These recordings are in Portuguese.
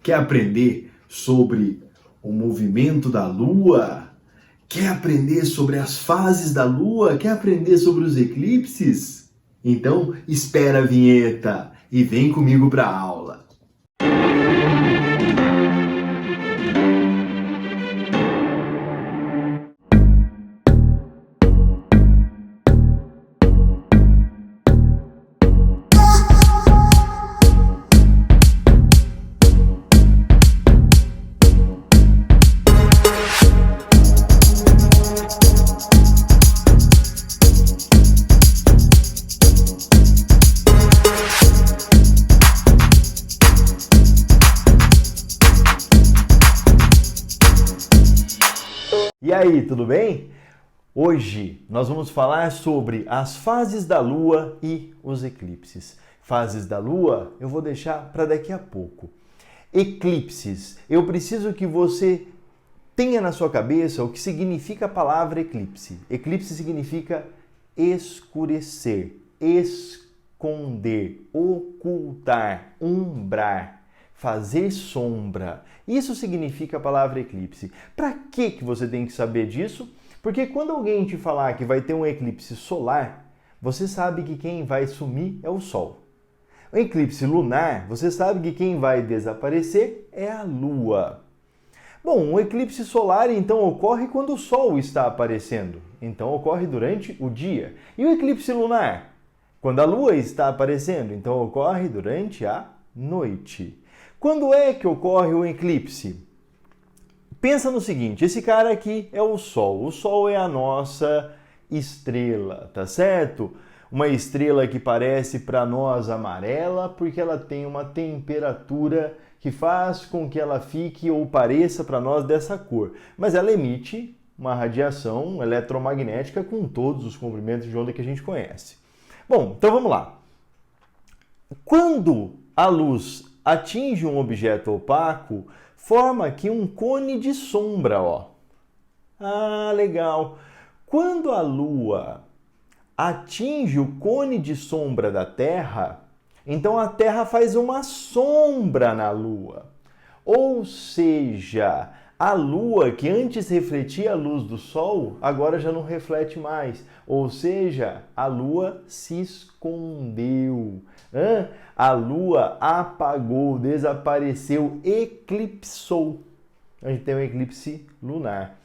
Quer aprender sobre o movimento da Lua? Quer aprender sobre as fases da Lua? Quer aprender sobre os eclipses? Então, espera a vinheta e vem comigo para a aula. E aí, tudo bem? Hoje nós vamos falar sobre as fases da Lua e os eclipses. Fases da Lua eu vou deixar para daqui a pouco. Eclipses, eu preciso que você tenha na sua cabeça o que significa a palavra eclipse. Eclipse significa escurecer, esconder, ocultar, umbrar, fazer sombra. Isso significa a palavra eclipse. Para que você tem que saber disso? Porque quando alguém te falar que vai ter um eclipse solar, você sabe que quem vai sumir é o Sol. O eclipse lunar, você sabe que quem vai desaparecer é a Lua. Bom, o eclipse solar então ocorre quando o Sol está aparecendo. Então ocorre durante o dia. E o eclipse lunar? Quando a Lua está aparecendo. Então ocorre durante a noite. Quando é que ocorre o eclipse? Pensa no seguinte, esse cara aqui é o Sol. O Sol é a nossa estrela, tá certo? Uma estrela que parece para nós amarela porque ela tem uma temperatura que faz com que ela fique ou pareça para nós dessa cor. Mas ela emite uma radiação eletromagnética com todos os comprimentos de onda que a gente conhece. Bom, então vamos lá. Quando a luz atinge um objeto opaco, forma aqui um cone de sombra, ó. Ah, legal. Quando a Lua atinge o cone de sombra da Terra, então a Terra faz uma sombra na Lua. Ou seja, a Lua, que antes refletia a luz do Sol, agora já não reflete mais. Ou seja, a Lua se escondeu. A Lua apagou, desapareceu, eclipsou. A gente tem um eclipse lunar.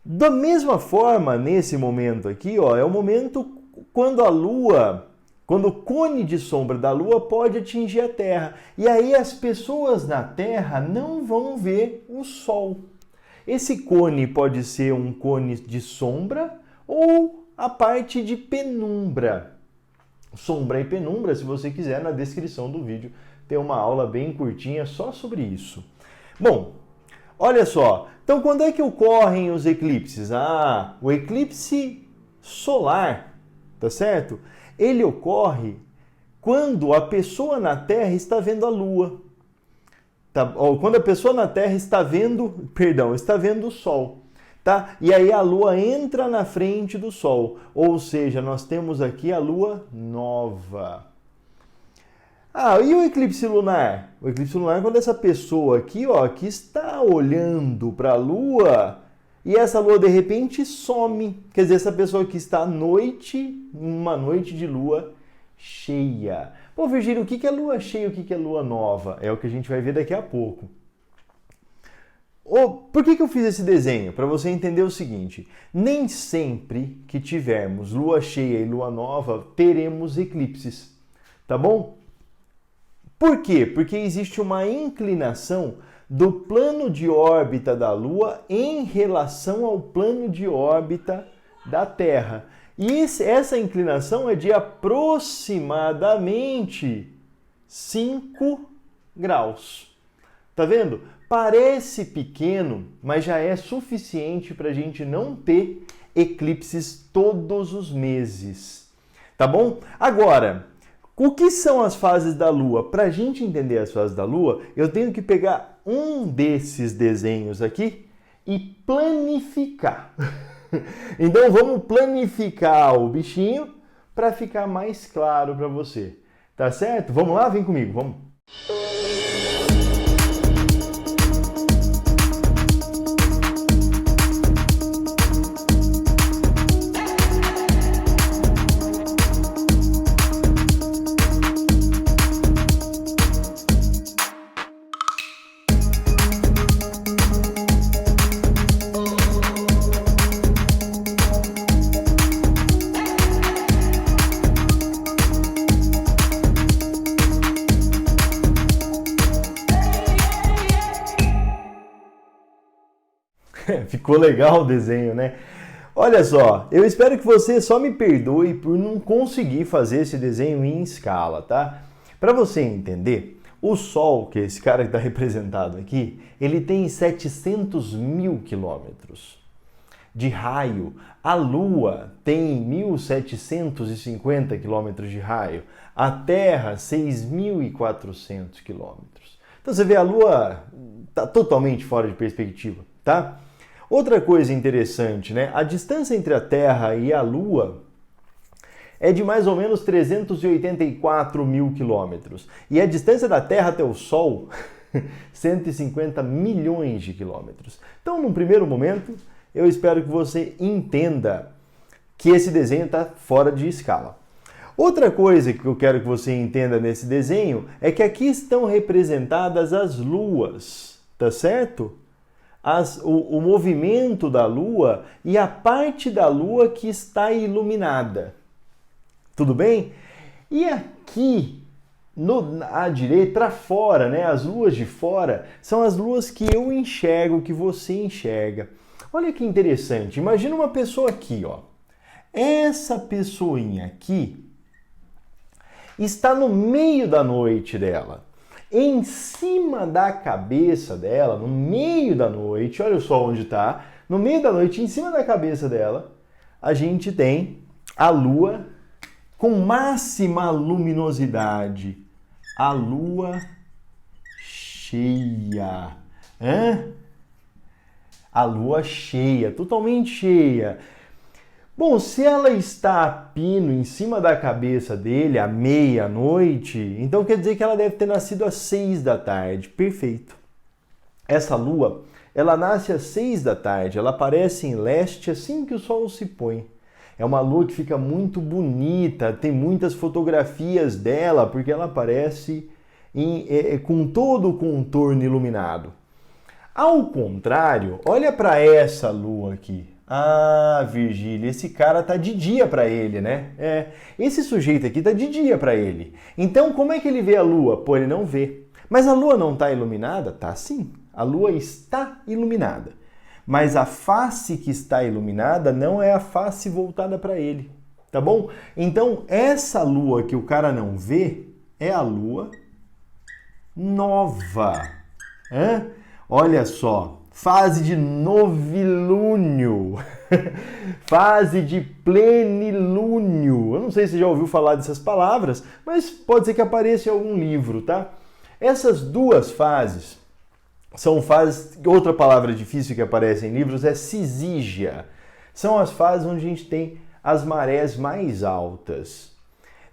Da mesma forma, nesse momento aqui, ó, é o momento quando a Lua, quando o cone de sombra da Lua pode atingir a Terra. E aí as pessoas na Terra não vão ver o Sol. Esse cone pode ser um cone de sombra ou a parte de penumbra. Sombra e penumbra, se você quiser, na descrição do vídeo tem uma aula bem curtinha só sobre isso. Bom, olha só, então quando é que ocorrem os eclipses? O eclipse solar, tá certo? Ele ocorre quando a pessoa na Terra está vendo a Lua. Quando a pessoa na Terra está vendo o Sol. Tá? E aí a Lua entra na frente do Sol, ou seja, nós temos aqui a Lua nova. E o eclipse lunar? O eclipse lunar é quando essa pessoa aqui, ó, que está olhando para a Lua e essa Lua de repente some. Quer dizer, essa pessoa que está à noite, uma noite de Lua cheia. Pô, Virgílio, o que é Lua cheia e o que é Lua nova? É o que a gente vai ver daqui a pouco. Por que eu fiz esse desenho? Para você entender o seguinte, nem sempre que tivermos lua cheia e lua nova, teremos eclipses, tá bom? Por quê? Porque existe uma inclinação do plano de órbita da Lua em relação ao plano de órbita da Terra. E essa inclinação é de aproximadamente 5 graus. Tá vendo? Parece pequeno, mas já é suficiente para a gente não ter eclipses todos os meses. Tá bom? Agora, o que são as fases da Lua? Para a gente entender as fases da Lua, eu tenho que pegar um desses desenhos aqui e planificar. Então vamos planificar o bichinho para ficar mais claro para você. Tá certo? Vamos lá? Vem comigo, vamos! Ficou legal o desenho, né? Olha só, eu espero que você só me perdoe por não conseguir fazer esse desenho em escala, tá? Para você entender, o Sol, que é esse cara que está representado aqui, ele tem 700 mil quilômetros de raio. A Lua tem 1.750 quilômetros de raio. A Terra, 6.400 quilômetros. Então você vê, a Lua está totalmente fora de perspectiva, tá? Outra coisa interessante, né? A distância entre a Terra e a Lua é de mais ou menos 384 mil quilômetros. E a distância da Terra até o Sol, 150 milhões de quilômetros. Então, num primeiro momento, eu espero que você entenda que esse desenho está fora de escala. Outra coisa que eu quero que você entenda nesse desenho é que aqui estão representadas as luas, tá certo? O movimento da Lua e a parte da Lua que está iluminada. Tudo bem? E aqui, à direita, para fora, né, as luas de fora, são as luas que eu enxergo, que você enxerga. Olha que interessante. Imagina uma pessoa aqui, ó. Essa pessoinha aqui está no meio da noite dela. Em cima da cabeça dela, no meio da noite, olha só onde está, no meio da noite, em cima da cabeça dela, a gente tem a Lua com máxima luminosidade, a Lua cheia. A Lua cheia, totalmente cheia. Bom, se ela está a pino em cima da cabeça dele à meia-noite, então quer dizer que ela deve ter nascido às 6 da tarde. Perfeito. Essa lua, ela nasce às 6 da tarde, ela aparece em leste assim que o sol se põe. É uma lua que fica muito bonita, tem muitas fotografias dela, porque ela aparece com todo o contorno iluminado. Ao contrário, olha para essa lua aqui. Ah, Virgílio, esse cara tá de dia para ele, né? Esse sujeito aqui tá de dia para ele. Então, como é que ele vê a lua? Pô, ele não vê. Mas a lua não tá iluminada? Tá sim. A lua está iluminada. Mas a face que está iluminada não é a face voltada para ele, tá bom? Então, essa lua que o cara não vê é a lua nova. Olha só. Fase de novilúnio, fase de plenilúnio. Eu não sei se você já ouviu falar dessas palavras, mas pode ser que apareça em algum livro, tá? Essas duas fases são fases... Outra palavra difícil que aparece em livros é cisígia. São as fases onde a gente tem as marés mais altas.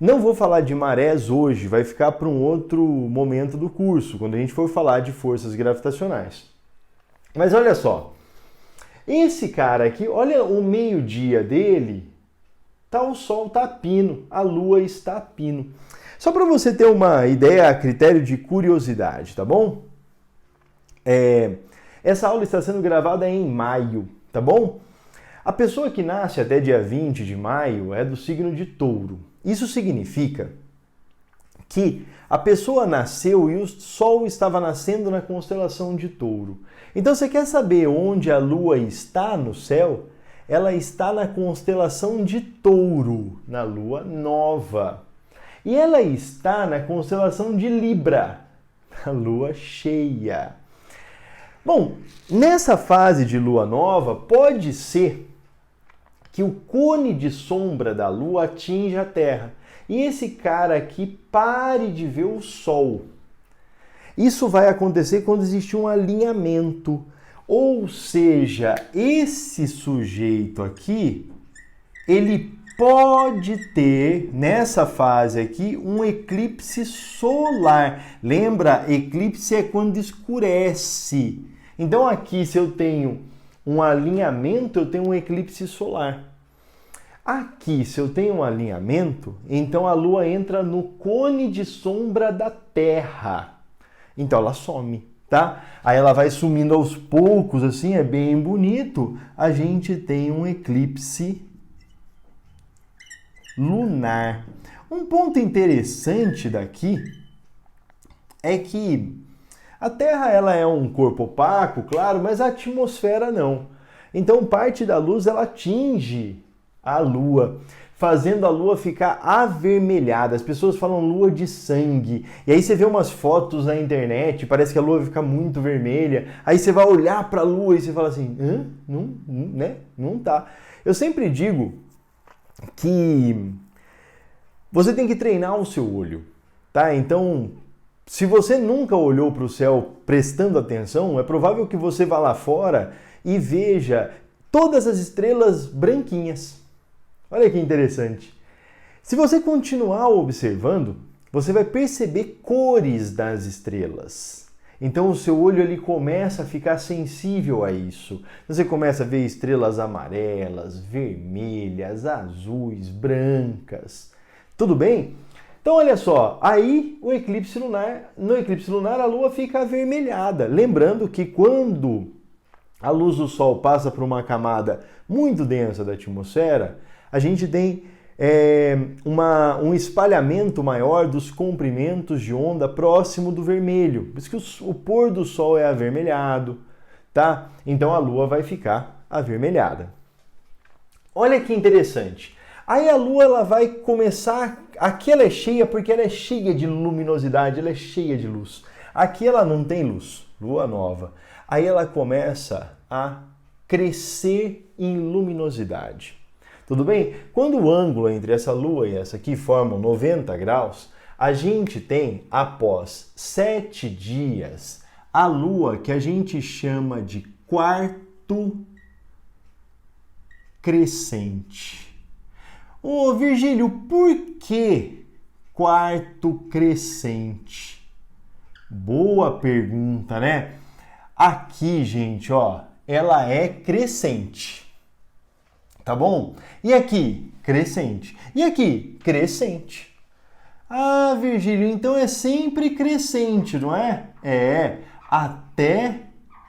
Não vou falar de marés hoje, vai ficar para um outro momento do curso, quando a gente for falar de forças gravitacionais. Mas olha só, esse cara aqui, olha o meio-dia dele, tá, o sol tá a pino, a lua está a pino. Só para você ter uma ideia a critério de curiosidade, tá bom? Essa aula está sendo gravada em maio, tá bom? A pessoa que nasce até dia 20 de maio é do signo de Touro. Isso significa que a pessoa nasceu e o Sol estava nascendo na constelação de Touro. Então você quer saber onde a Lua está no céu? Ela está na constelação de Touro, na Lua nova. E ela está na constelação de Libra, na Lua cheia. Bom, nessa fase de Lua nova, pode ser que o cone de sombra da Lua atinja a Terra. E esse cara aqui pare de ver o Sol. Isso vai acontecer quando existe um alinhamento. Ou seja, esse sujeito aqui, ele pode ter, nessa fase aqui, um eclipse solar. Lembra, eclipse é quando escurece. Então aqui, se eu tenho um alinhamento, eu tenho um eclipse solar. Aqui, se eu tenho um alinhamento, então a Lua entra no cone de sombra da Terra. Então ela some, tá? Aí ela vai sumindo aos poucos, assim, é bem bonito. A gente tem um eclipse lunar. Um ponto interessante daqui é que A Terra ela é um corpo opaco, claro, mas a atmosfera não. Então parte da luz ela atinge a Lua, fazendo a Lua ficar avermelhada. As pessoas falam lua de sangue. E aí você vê umas fotos na internet, parece que a Lua fica muito vermelha. Aí você vai olhar para a Lua e você fala assim, não, né? Não tá. Eu sempre digo que você tem que treinar o seu olho, tá? Então, se você nunca olhou para o céu prestando atenção, é provável que você vá lá fora e veja todas as estrelas branquinhas. Olha que interessante. Se você continuar observando, você vai perceber cores das estrelas. Então o seu olho ele começa a ficar sensível a isso. Você começa a ver estrelas amarelas, vermelhas, azuis, brancas. Tudo bem? Então olha só, aí no eclipse lunar a Lua fica avermelhada. Lembrando que quando a luz do Sol passa por uma camada muito densa da atmosfera, a gente tem um espalhamento maior dos comprimentos de onda próximo do vermelho. Por isso que o pôr do Sol é avermelhado, tá? Então a Lua vai ficar avermelhada. Olha que interessante. Aí a Lua ela vai começar... Aqui ela é cheia porque ela é cheia de luminosidade, ela é cheia de luz. Aqui ela não tem luz, Lua nova. Aí ela começa a crescer em luminosidade. Tudo bem? Quando o ângulo entre essa Lua e essa aqui formam 90 graus, a gente tem, após 7 dias, a Lua que a gente chama de quarto crescente. Ô Virgílio, por que quarto crescente? Boa pergunta, né? Aqui, gente, ó, ela é crescente. Tá bom? E aqui, crescente. E aqui, crescente. Ah, Virgílio, então é sempre crescente, não é? É, até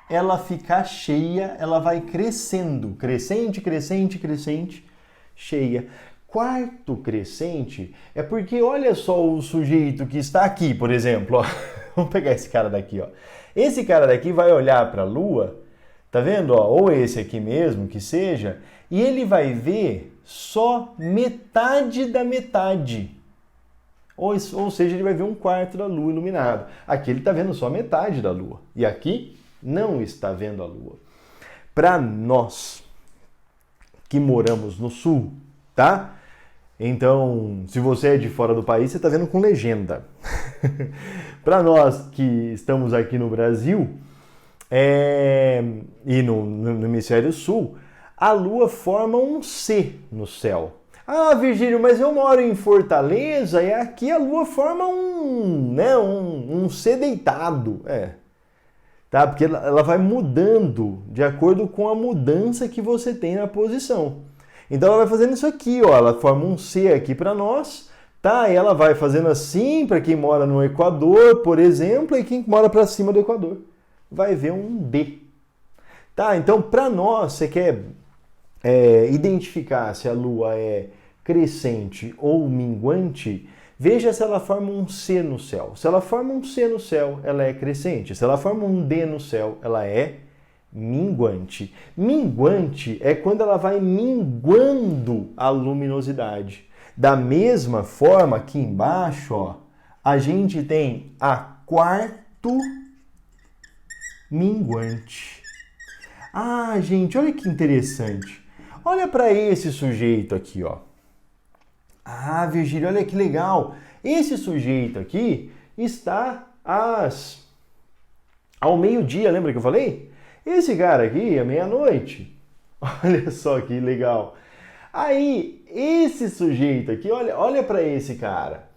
ela ficar cheia, ela vai crescendo. Crescente, crescente, crescente, cheia. Quarto crescente é porque olha só o sujeito que está aqui, por exemplo. Ó. Vamos pegar esse cara daqui, ó. Esse cara daqui vai olhar para a Lua, tá vendo? Ó? Ou esse aqui mesmo, que seja, e ele vai ver só metade da metade. Ou seja, ele vai ver um quarto da Lua iluminado. Aqui ele está vendo só metade da Lua. E aqui não está vendo a Lua. Para nós que moramos no sul, tá? Então, se você é de fora do país, você está vendo com legenda. Para nós que estamos aqui no Brasil e no hemisfério sul, a Lua forma um C no céu. Ah, Virgílio, mas eu moro em Fortaleza e aqui a Lua forma um C deitado. Tá? Porque ela vai mudando de acordo com a mudança que você tem na posição. Então ela vai fazendo isso aqui, ó, ela forma um C aqui para nós, tá? E ela vai fazendo assim para quem mora no Equador, por exemplo, e quem mora para cima do Equador vai ver um D. Tá? Então para nós, você quer identificar se a Lua é crescente ou minguante, veja se ela forma um C no céu. Se ela forma um C no céu, ela é crescente. Se ela forma um D no céu, ela é minguante. Minguante é quando ela vai minguando a luminosidade. Da mesma forma, aqui embaixo, ó, a gente tem a quarto minguante. Ah, gente, olha que interessante. Olha para esse sujeito aqui, ó. Ah, Virgílio, olha que legal. Esse sujeito aqui está ao meio-dia, lembra que eu falei? Esse cara aqui é meia-noite. Olha só que legal. Aí, esse sujeito aqui, olha para esse cara.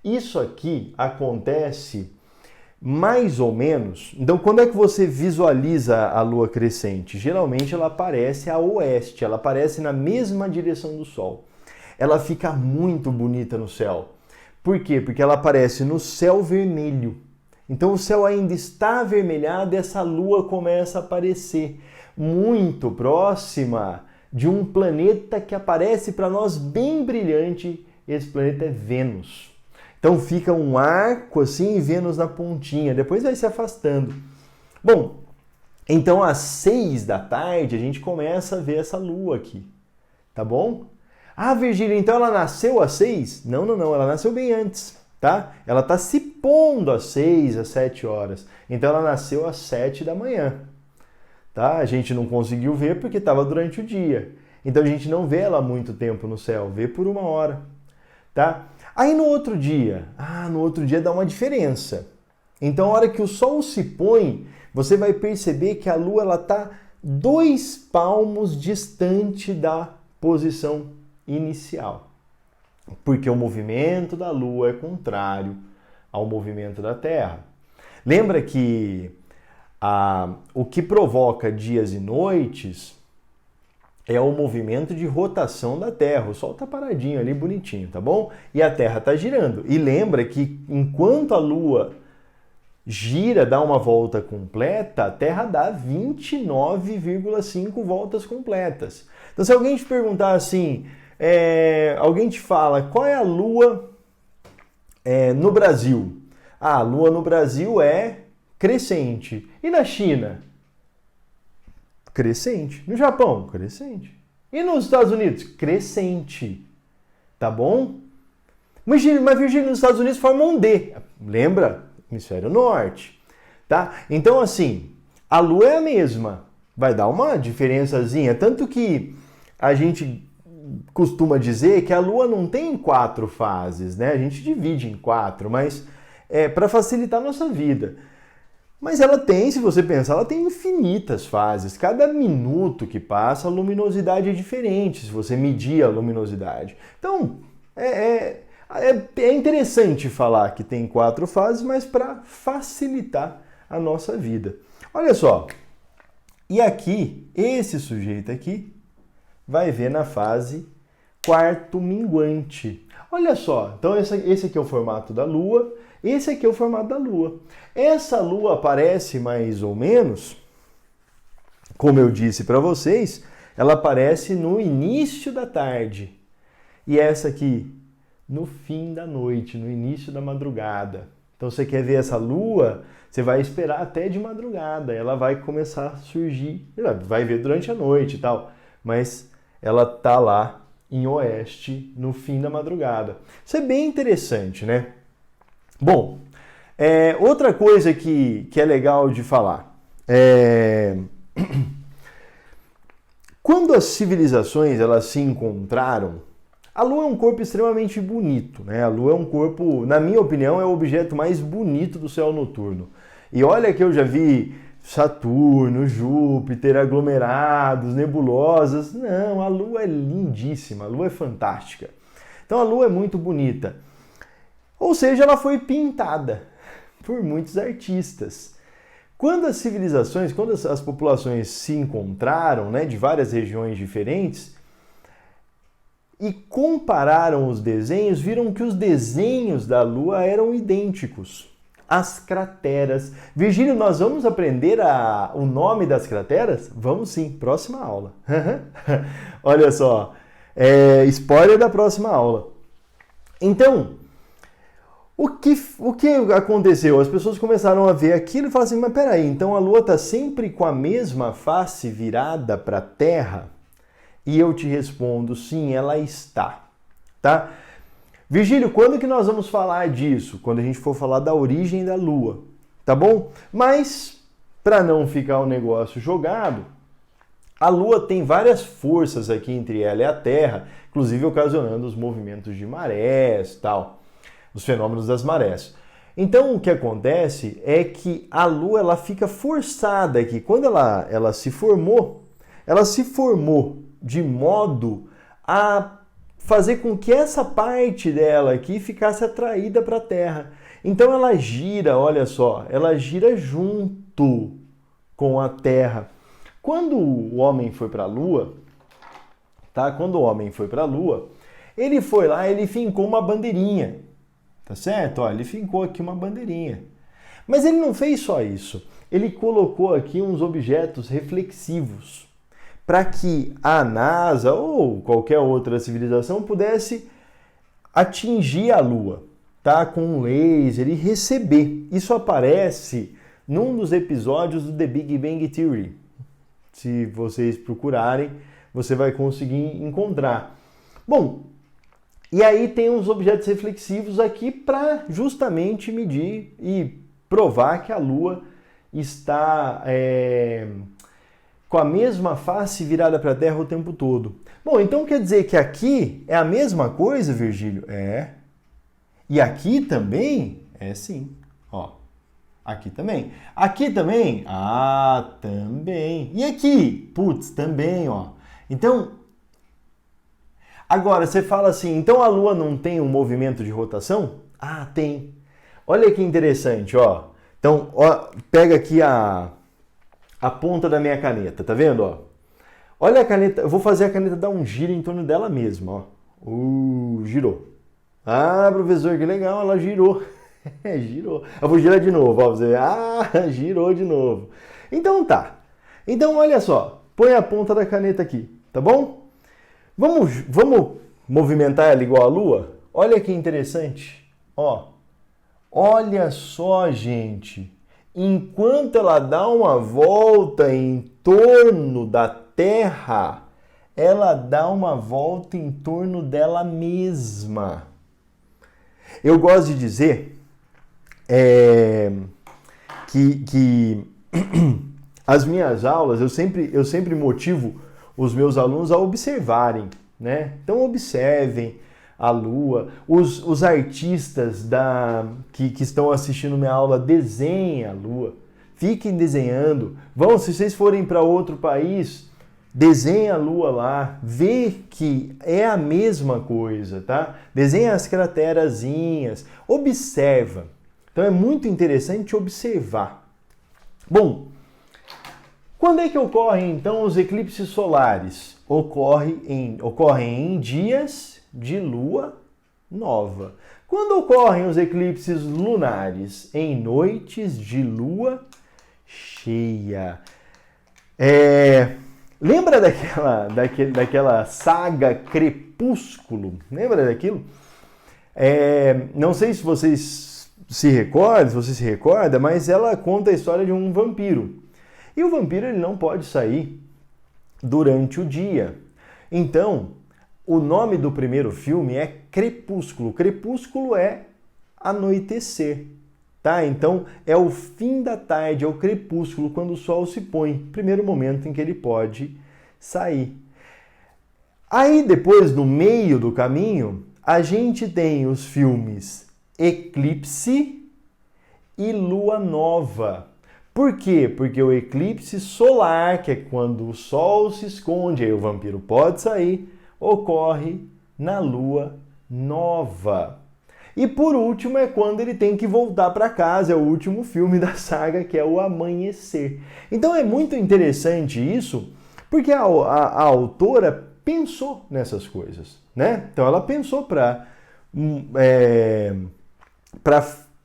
Isso aqui acontece mais ou menos... Então, quando é que você visualiza a Lua crescente? Geralmente ela aparece a oeste, ela aparece na mesma direção do Sol. Ela fica muito bonita no céu. Por quê? Porque ela aparece no céu vermelho. Então o céu ainda está avermelhado e essa Lua começa a aparecer muito próxima de um planeta que aparece para nós bem brilhante. Esse planeta é Vênus. Então fica um arco assim e Vênus na pontinha, depois vai se afastando. Bom, então às 6 da tarde a gente começa a ver essa lua aqui, tá bom? Ah, Virgílio, então ela nasceu às 6? Não, ela nasceu bem antes, tá? Ela está se pondo às 6, às 7 horas, então ela nasceu às 7 da manhã, tá? A gente não conseguiu ver porque estava durante o dia, então a gente não vê ela há muito tempo no céu, vê por 1 hora, tá? Aí no outro dia dá uma diferença. Então, a hora que o Sol se põe, você vai perceber que a Lua está 2 palmos distante da posição inicial. Porque o movimento da Lua é contrário ao movimento da Terra. Lembra que o que provoca dias e noites é o movimento de rotação da Terra. O Sol está paradinho ali, bonitinho, tá bom? E a Terra está girando. E lembra que enquanto a Lua gira, dá uma volta completa, a Terra dá 29,5 voltas completas. Então, se alguém te perguntar assim, alguém te fala, qual é a Lua no Brasil? Ah, a Lua no Brasil é crescente. E na China? Crescente. No Japão? Crescente. E nos Estados Unidos? Crescente. Tá bom? Mas Virgílio, nos Estados Unidos forma um D. Lembra? Hemisfério norte. Tá? Então, assim, a Lua é a mesma. Vai dar uma diferençazinha. Tanto que a gente costuma dizer que a Lua não tem 4 fases, né? A gente divide em 4, mas é para facilitar a nossa vida. Mas ela tem, se você pensar, ela tem infinitas fases. Cada minuto que passa, a luminosidade é diferente, se você medir a luminosidade. Então, é interessante falar que tem 4 fases, mas para facilitar a nossa vida. Olha só, e aqui, esse sujeito aqui vai ver na fase quarto minguante. Olha só, então esse aqui é o formato da Lua, esse aqui é o formato da Lua. Essa Lua aparece mais ou menos, como eu disse para vocês, ela aparece no início da tarde. E essa aqui, no fim da noite, no início da madrugada. Então você quer ver essa Lua, você vai esperar até de madrugada. Ela vai começar a surgir, vai ver durante a noite e tal, mas ela tá lá em oeste no fim da madrugada. Isso é bem interessante, né? Bom, outra coisa que é legal de falar quando as civilizações elas se encontraram, a Lua é um corpo extremamente bonito, né? A Lua é um corpo, na minha opinião, é o objeto mais bonito do céu noturno. E olha que eu já vi Saturno, Júpiter, aglomerados, nebulosas. Não, a Lua é lindíssima, a Lua é fantástica. Então a Lua é muito bonita. Ou seja, ela foi pintada por muitos artistas. Quando as civilizações, quando as populações se encontraram, né, de várias regiões diferentes, e compararam os desenhos, viram que os desenhos da Lua eram idênticos. As crateras. Virgílio, nós vamos aprender o nome das crateras? Vamos sim, próxima aula. Olha só, spoiler da próxima aula. Então, o que aconteceu? As pessoas começaram a ver aquilo e falaram assim, mas peraí, então a Lua está sempre com a mesma face virada para a Terra? E eu te respondo, sim, ela está, tá? Virgílio, quando que nós vamos falar disso? Quando a gente for falar da origem da Lua, tá bom? Mas, para não ficar o negócio jogado, a Lua tem várias forças aqui entre ela e a Terra, inclusive ocasionando os movimentos de marés e tal, os fenômenos das marés. Então, o que acontece é que a Lua ela fica forçada aqui. Quando ela se formou de modo a fazer com que essa parte dela aqui ficasse atraída para a Terra. Então ela gira, olha só, ela gira junto com a Terra. Quando o homem foi para a Lua, tá? Quando o homem foi para a Lua, ele foi lá, ele fincou uma bandeirinha, tá certo? Ó, ele fincou aqui uma bandeirinha. Mas ele não fez só isso. Ele colocou aqui uns objetos reflexivos, para que a NASA ou qualquer outra civilização pudesse atingir a Lua, tá, com um laser e receber. Isso aparece num dos episódios do The Big Bang Theory. Se vocês procurarem, você vai conseguir encontrar. Bom, e aí tem os objetos reflexivos aqui para justamente medir e provar que a Lua está com a mesma face virada para a Terra o tempo todo. Bom, então quer dizer que aqui é a mesma coisa, Virgílio? É. E aqui também? É sim. Ó, aqui também. Aqui também? Ah, também. E aqui? Putz, também, ó. Então, agora você fala assim, então a Lua não tem um movimento de rotação? Ah, tem. Olha que interessante, ó. Então, ó, pega aqui a ponta da minha caneta, tá vendo, ó? Olha a caneta, eu vou fazer a caneta dar um giro em torno dela mesma, ó. Girou. Ah, professor, que legal, ela girou. Girou. Eu vou girar de novo, ó, você vê. Ah, girou de novo. Então tá. Então olha só, põe a ponta da caneta aqui, tá bom? Vamos movimentar ela igual a Lua? Olha que interessante, ó. Olha só, gente. Enquanto ela dá uma volta em torno da Terra, ela dá uma volta em torno dela mesma. Eu gosto de dizer que as minhas aulas, eu sempre motivo os meus alunos a observarem, né? Então observem a Lua, os artistas que estão assistindo minha aula, desenhem a Lua, fiquem desenhando. Se vocês forem para outro país, desenha a Lua lá, vê que é a mesma coisa, tá? Desenha as craterazinhas, observa. Então é muito interessante observar. Bom, quando é que ocorrem então os eclipses solares? Ocorrem em dias de lua nova. Quando ocorrem os eclipses lunares? Em noites de lua cheia. Lembra daquela saga Crepúsculo? Lembra daquilo? Não sei se você se recorda, mas ela conta a história de um vampiro. E o vampiro ele não pode sair durante o dia. Então, o nome do primeiro filme é Crepúsculo. Crepúsculo é anoitecer, tá? Então, é o fim da tarde, é o crepúsculo, quando o sol se põe. Primeiro momento em que ele pode sair. Aí, depois, no meio do caminho, a gente tem os filmes Eclipse e Lua Nova. Por quê? Porque o eclipse solar, que é quando o sol se esconde, aí o vampiro pode sair, ocorre na lua nova. E por último é quando ele tem que voltar para casa, é o último filme da saga, que é o Amanhecer. Então é muito interessante isso, porque a autora pensou nessas coisas, né? Então ela pensou para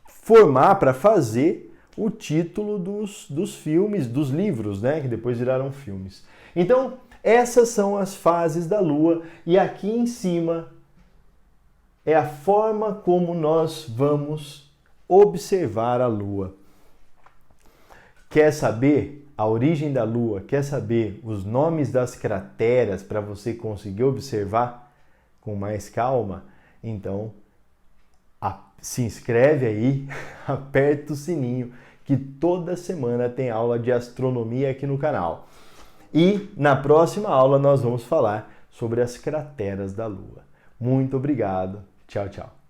formar, para fazer o título dos filmes, dos livros, né? Que depois viraram filmes. Então, essas são as fases da Lua e aqui em cima é a forma como nós vamos observar a Lua. Quer saber a origem da Lua? Quer saber os nomes das crateras para você conseguir observar com mais calma? Então, se inscreve aí, aperta o sininho, que toda semana tem aula de astronomia aqui no canal. E na próxima aula nós vamos falar sobre as crateras da Lua. Muito obrigado. Tchau, tchau.